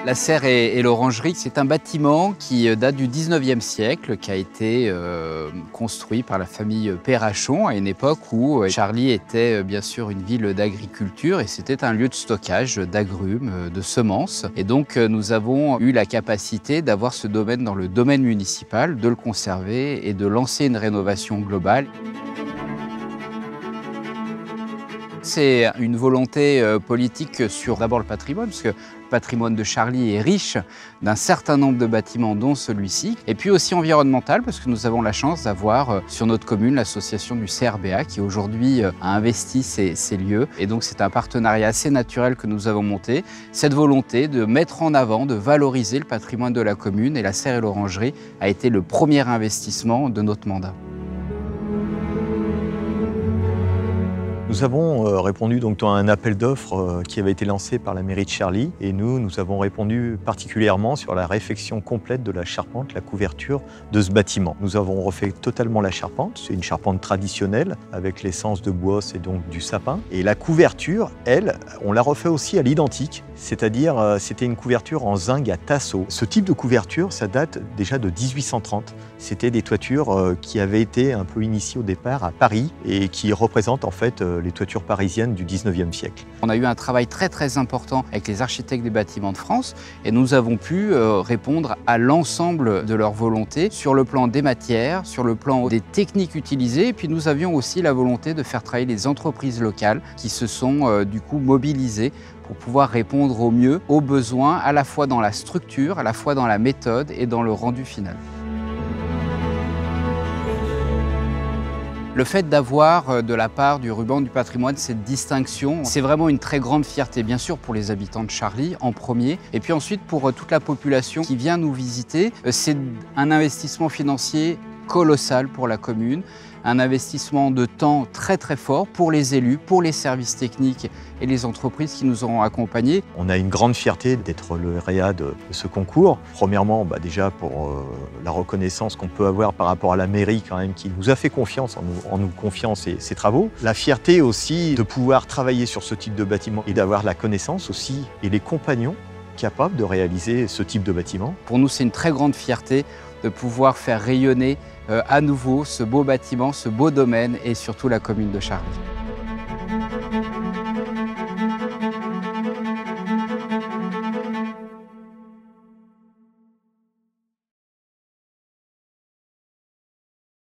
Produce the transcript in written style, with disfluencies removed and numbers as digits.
La serre et l'orangerie, c'est un bâtiment qui date du 19e siècle, qui a été construit par la famille Perrachon à une époque où Charly était bien sûr une ville d'agriculture et c'était un lieu de stockage d'agrumes, de semences. Et donc nous avons eu la capacité d'avoir ce domaine dans le domaine municipal, de le conserver et de lancer une rénovation globale. C'est une volonté politique sur d'abord le patrimoine, parce que le patrimoine de Charly est riche d'un certain nombre de bâtiments, dont celui-ci, et puis aussi environnemental, parce que nous avons la chance d'avoir sur notre commune l'association du CRBA qui aujourd'hui a investi ces lieux. Et donc c'est un partenariat assez naturel que nous avons monté, cette volonté de mettre en avant, de valoriser le patrimoine de la commune, et la serre et l'orangerie a été le premier investissement de notre mandat. Nous avons répondu donc à un appel d'offres qui avait été lancé par la mairie de Charly et nous avons répondu particulièrement sur la réfection complète de la charpente, la couverture de ce bâtiment. Nous avons refait totalement la charpente, c'est une charpente traditionnelle avec l'essence de bois, c'est donc du sapin. Et la couverture, elle, on l'a refait aussi à l'identique, c'est-à-dire c'était une couverture en zinc à tasseau. Ce type de couverture, ça date déjà de 1830. C'était des toitures qui avaient été un peu initiées au départ à Paris et qui représentent en fait les toitures parisiennes du 19e siècle. On a eu un travail très important avec les architectes des bâtiments de France et nous avons pu répondre à l'ensemble de leurs volontés sur le plan des matières, sur le plan des techniques utilisées, et puis nous avions aussi la volonté de faire travailler les entreprises locales qui se sont du coup mobilisées pour pouvoir répondre au mieux aux besoins, à la fois dans la structure, à la fois dans la méthode et dans le rendu final. Le fait d'avoir de la part du ruban du patrimoine cette distinction, c'est vraiment une très grande fierté, bien sûr pour les habitants de Charly en premier, et puis ensuite pour toute la population qui vient nous visiter. C'est un investissement financier colossal pour la commune, un investissement de temps très fort pour les élus, pour les services techniques et les entreprises qui nous auront accompagnés. On a une grande fierté d'être lauréat de ce concours. Premièrement, déjà pour la reconnaissance qu'on peut avoir par rapport à la mairie quand même, qui nous a fait confiance en nous confiant ses travaux. La fierté aussi de pouvoir travailler sur ce type de bâtiment et d'avoir la connaissance aussi et les compagnons capables de réaliser ce type de bâtiment. Pour nous, c'est une très grande fierté de pouvoir faire rayonner à nouveau ce beau bâtiment, ce beau domaine et surtout la commune de Charly.